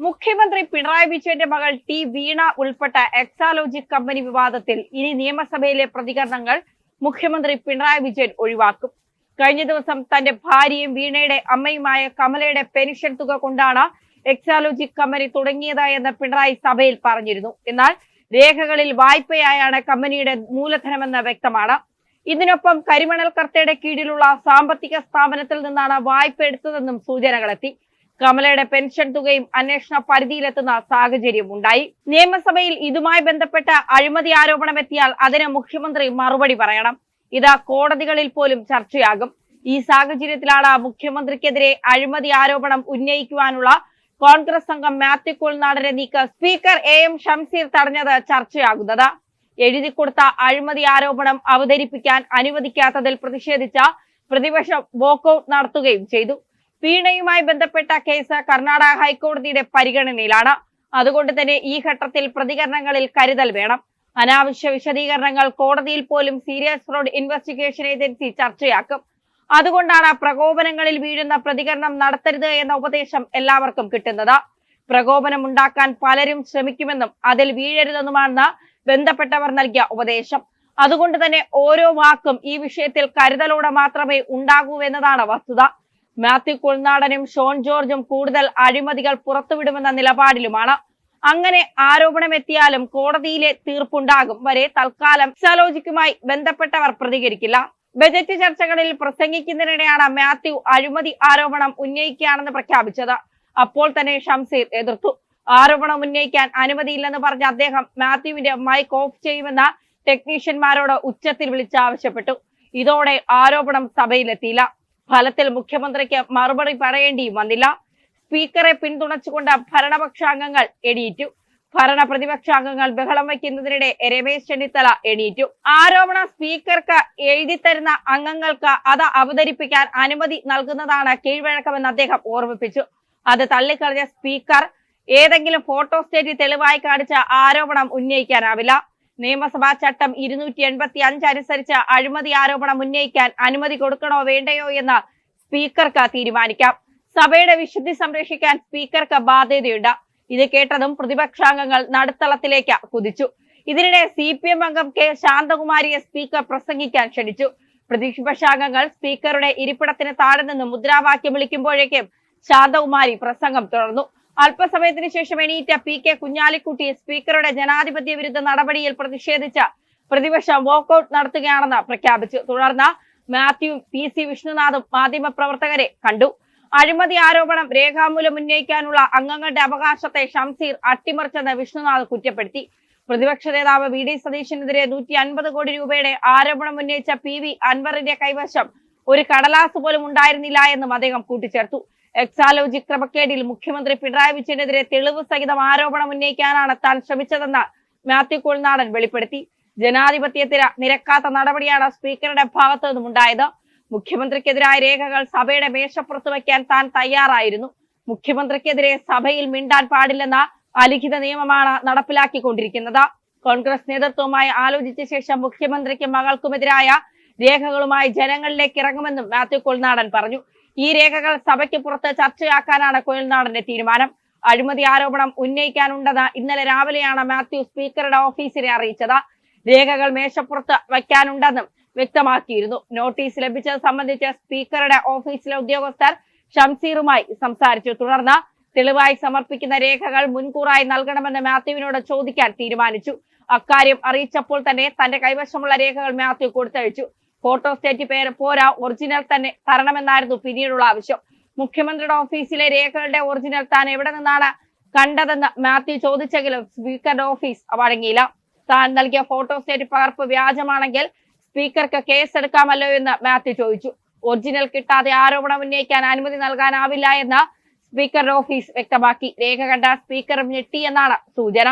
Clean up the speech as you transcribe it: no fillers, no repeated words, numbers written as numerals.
മുഖ്യമന്ത്രി പിണറായി വിജയന്റെ മകൾ ടി വീണ ഉൾപ്പെട്ട എക്സാലോജിക് കമ്പനി വിവാദത്തിൽ ഇനി നിയമസഭയിലെ പ്രതികരണങ്ങൾ മുഖ്യമന്ത്രി പിണറായി വിജയൻ ഒഴിവാക്കും. കഴിഞ്ഞ ദിവസം തന്റെ ഭാര്യയും വീണയുടെ അമ്മയുമായ കമലയുടെ പെൻഷൻ തുക കൊണ്ടാണ് എക്സാലോജിക് കമ്പനി തുടങ്ങിയതെന്ന് പിണറായി സഭയിൽ പറഞ്ഞിരുന്നു. എന്നാൽ രേഖകളിൽ വായ്പയായാണ് കമ്പനിയുടെ മൂലധനമെന്ന് വ്യക്തമാണ്. ഇതിനൊപ്പം കരിമണൽ കർത്തയുടെ കീഴിലുള്ള സാമ്പത്തിക സ്ഥാപനത്തിൽ നിന്നാണ് വായ്പ എടുത്തതെന്നും സൂചനകളെത്തി. കമലയുടെ പെൻഷൻ തുകയും അന്വേഷണ പരിധിയിലെത്തുന്ന സാഹചര്യം ഉണ്ടായി. നിയമസഭയിൽ ഇതുമായി ബന്ധപ്പെട്ട അഴിമതി ആരോപണം എത്തിയാൽ അതിന് മുഖ്യമന്ത്രി മറുപടി പറയണം. ഇത് കോടതികളിൽ പോലും ചർച്ചയാകും. ഈ സാഹചര്യത്തിലാണ് മുഖ്യമന്ത്രിക്കെതിരെ അഴിമതി ആരോപണം ഉന്നയിക്കുവാനുള്ള കോൺഗ്രസ് അംഗം മാത്യു കുഴൽനാടന്റെ നീക്കം സ്പീക്കർ എം ഷംസീർ തടഞ്ഞത് ചർച്ചയാകുന്നത്. എഴുതിക്കൊടുത്ത അഴിമതി ആരോപണം അവതരിപ്പിക്കാൻ അനുവദിക്കാത്തതിൽ പ്രതിഷേധിച്ച പ്രതിപക്ഷം വോക്കൌട്ട് നടത്തുകയും ചെയ്തു. വീണയുമായി ബന്ധപ്പെട്ട കേസ് കർണാടക ഹൈക്കോടതിയുടെ പരിഗണനയിലാണ്. അതുകൊണ്ട് തന്നെ ഈ ഘട്ടത്തിൽ പ്രതികരണങ്ങളിൽ കരുതൽ വേണം. അനാവശ്യ വിശദീകരണങ്ങൾ കോടതിയിൽ പോലും സീരിയസ് ഫ്രോഡ് ഇൻവെസ്റ്റിഗേഷൻ ഏജൻസി ചർച്ചയാക്കും. അതുകൊണ്ടാണ് പ്രകോപനങ്ങളിൽ വീഴുന്ന പ്രതികരണം നടത്തരുത് എന്ന ഉപദേശം എല്ലാവർക്കും കിട്ടുന്നത്. പ്രകോപനം ഉണ്ടാക്കാൻ പലരും ശ്രമിക്കുമെന്നും അതിൽ വീഴരുതെന്നുമാണ് ബന്ധപ്പെട്ടവർ നൽകിയ ഉപദേശം. അതുകൊണ്ട് തന്നെ ഓരോ വാക്കും ഈ വിഷയത്തിൽ കരുതലോടെ മാത്രമേ ഉണ്ടാകൂ എന്നതാണ് വസ്തുത. മാത്യു കുഴൽനാടനും ഷോൺ ജോർജും കൂടുതൽ അഴിമതികൾ പുറത്തുവിടുമെന്ന നിലപാടിലുമാണ്. അങ്ങനെ ആരോപണം എത്തിയാലും കോടതിയിലെ തീർപ്പുണ്ടാകും വരെ തൽക്കാലം എക്സാലോജിക്കുമായി ബന്ധപ്പെട്ടവർ പ്രതികരിക്കില്ല. ബജറ്റ് ചർച്ചകളിൽ പ്രസംഗിക്കുന്നതിനിടെയാണ് മാത്യു അഴിമതി ആരോപണം ഉന്നയിക്കുകയാണെന്ന് പ്രഖ്യാപിച്ചത്. അപ്പോൾ തന്നെ ഷംസീർ എതിർത്തു. ആരോപണം ഉന്നയിക്കാൻ അനുമതിയില്ലെന്ന് പറഞ്ഞ അദ്ദേഹം മാത്യുവിന്റെ മൈക്ക് ഓഫ് ചെയ്യുമെന്ന ടെക്നീഷ്യന്മാരോട് ഉച്ചത്തിൽ വിളിച്ചാവശ്യപ്പെട്ടു. ഇതോടെ ആരോപണം സഭയിലെത്തിയില്ല. ഫലത്തിൽ മുഖ്യമന്ത്രിക്ക് മറുപടി പറയേണ്ടിയും വന്നില്ല. സ്പീക്കറെ പിന്തുണച്ചുകൊണ്ട് ഭരണപക്ഷാംഗങ്ങൾ എണീറ്റു. ഭരണ പ്രതിപക്ഷാംഗങ്ങൾ ബഹളം വയ്ക്കുന്നതിനിടെ രമേശ് ചെന്നിത്തല എണീറ്റു. ആരോപണ സ്പീക്കർക്ക് എഴുതിത്തരുന്ന അംഗങ്ങൾക്ക് അത് അവതരിപ്പിക്കാൻ അനുമതി നൽകുന്നതാണ് കീഴ്വഴക്കമെന്ന് അദ്ദേഹം ഓർമ്മിപ്പിച്ചു. അത് തള്ളിക്കളഞ്ഞ സ്പീക്കർ ഏതെങ്കിലും ഫോട്ടോസ്റ്റേറ്റ് തെളിവായി കാണിച്ച ആരോപണം ഉന്നയിക്കാനാവില്ല. നിയമസഭാ ചട്ടം 285 അനുസരിച്ച് അഴിമതി ആരോപണം ഉന്നയിക്കാൻ അനുമതി കൊടുക്കണോ വേണ്ടയോ എന്ന് സ്പീക്കർക്ക് തീരുമാനിക്കാം. സഭയുടെ വിശുദ്ധി സംരക്ഷിക്കാൻ സ്പീക്കർക്ക് ബാധ്യതയുണ്ട്. ഇത് കേട്ടതും പ്രതിപക്ഷാംഗങ്ങൾ നടുത്തളത്തിലേക്ക് കുതിച്ചു. ഇതിനിടെ CPM അംഗം കെ ശാന്തകുമാരിയെ സ്പീക്കർ പ്രസംഗിക്കാൻ ക്ഷണിച്ചു. പ്രതിപക്ഷാംഗങ്ങൾ സ്പീക്കറുടെ ഇരിപ്പിടത്തിന് താഴെ നിന്ന് മുദ്രാവാക്യം വിളിക്കുമ്പോഴേക്കും ശാന്തകുമാരി പ്രസംഗം തുടർന്നു. അല്പസമയത്തിന് ശേഷം എണീറ്റ PK കുഞ്ഞാലിക്കുട്ടി സ്പീക്കറുടെ ജനാധിപത്യ വിരുദ്ധ നടപടിയിൽ പ്രതിഷേധിച്ച് പ്രതിപക്ഷം വോക്കൌട്ട് നടത്തുകയാണെന്ന് പ്രഖ്യാപിച്ചു. തുടർന്ന് മാത്യു PC വിഷ്ണുനാഥും മാധ്യമപ്രവർത്തകരെ കണ്ടു. അഴിമതി ആരോപണം രേഖാമൂലം ഉന്നയിക്കാനുള്ള അംഗങ്ങളുടെ അവകാശത്തെ ഷംസീർ അട്ടിമറിച്ചെന്ന് വിഷ്ണുനാഥ് കുറ്റപ്പെടുത്തി. പ്രതിപക്ഷ നേതാവ് VD സതീശനെതിരെ 150 കോടി രൂപയുടെ ആരോപണം ഉന്നയിച്ച PV അൻവറിന്റെ കൈവശം ഒരു കടലാസ് പോലും ഉണ്ടായിരുന്നില്ല എന്നും അദ്ദേഹം കൂട്ടിച്ചേർത്തു. എക്സാലോജിക് ക്രമക്കേടിൽ മുഖ്യമന്ത്രി പിണറായി വിജയനെതിരെ തെളിവ് സഹിതം ആരോപണം ഉന്നയിക്കാനാണ് താൻ ശ്രമിച്ചതെന്ന് മാത്യു കുഴൽനാടൻ വെളിപ്പെടുത്തി. ജനാധിപത്യത്തിന് നിരക്കാത്ത നടപടിയാണ് സ്പീക്കറുടെ ഭാഗത്തു നിന്നും ഉണ്ടായത്. മുഖ്യമന്ത്രിക്കെതിരായ രേഖകൾ സഭയുടെ മേശപ്പുറത്ത് വയ്ക്കാൻ താൻ തയ്യാറായിരുന്നു. മുഖ്യമന്ത്രിക്കെതിരെ സഭയിൽ മിണ്ടാൻ പാടില്ലെന്ന അലിഖിത നിയമമാണ് നടപ്പിലാക്കിക്കൊണ്ടിരിക്കുന്നത്. കോൺഗ്രസ് നേതൃത്വവുമായി ആലോചിച്ച ശേഷം മുഖ്യമന്ത്രിക്കും മകൾക്കുമെതിരായ രേഖകളുമായി ജനങ്ങളിലേക്ക് ഇറങ്ങുമെന്നും മാത്യു കുഴൽനാടൻ പറഞ്ഞു. ഈ രേഖകൾ സഭയ്ക്ക് പുറത്ത് ചർച്ചയാക്കാനാണ് കുഴൽനാടന്റെ തീരുമാനം. അഴിമതി ആരോപണം ഉന്നയിക്കാനുണ്ടെന്ന് ഇന്നലെ രാവിലെയാണ് മാത്യു സ്പീക്കറുടെ ഓഫീസിനെ അറിയിച്ചത്. രേഖകൾ മേശപ്പുറത്ത് വയ്ക്കാനുണ്ടെന്നും വ്യക്തമാക്കിയിരുന്നു. നോട്ടീസ് ലഭിച്ചത് സംബന്ധിച്ച് സ്പീക്കറുടെ ഓഫീസിലെ ഉദ്യോഗസ്ഥർ ഷംസീറുമായി സംസാരിച്ചു. തുടർന്ന് തെളിവായി സമർപ്പിക്കുന്ന രേഖകൾ മുൻകൂറായി നൽകണമെന്ന് മാത്യുവിനോട് ചോദിക്കാൻ തീരുമാനിച്ചു. അക്കാര്യം അറിയിച്ചപ്പോൾ തന്നെ തന്റെ കൈവശമുള്ള രേഖകൾ മാത്യു കൊടുത്തയച്ചു. ഫോട്ടോസ്റ്റേറ്റ് പേര് പോരാ, ഒറിജിനൽ തന്നെ തരണമെന്നായിരുന്നു പിന്നീടുള്ള ആവശ്യം. മുഖ്യമന്ത്രിയുടെ ഓഫീസിലെ രേഖകളുടെ ഒറിജിനൽ താൻ എവിടെ നിന്നാണ് കണ്ടതെന്ന് മാത്യു ചോദിച്ചെങ്കിലും സ്പീക്കറുടെ ഓഫീസ് വഴങ്ങിയില്ല. താൻ നൽകിയ ഫോട്ടോസ്റ്റേറ്റ് പകർപ്പ് വ്യാജമാണെങ്കിൽ സ്പീക്കർക്ക് കേസ് എടുക്കാമല്ലോ എന്ന് മാത്യു ചോദിച്ചു. ഒറിജിനൽ കിട്ടാതെ ആരോപണം ഉന്നയിക്കാൻ അനുമതി നൽകാനാവില്ല എന്ന് സ്പീക്കറുടെ ഓഫീസ് വ്യക്തമാക്കി. രേഖ കണ്ട സ്പീക്കറും ഞെട്ടി എന്നാണ് സൂചന.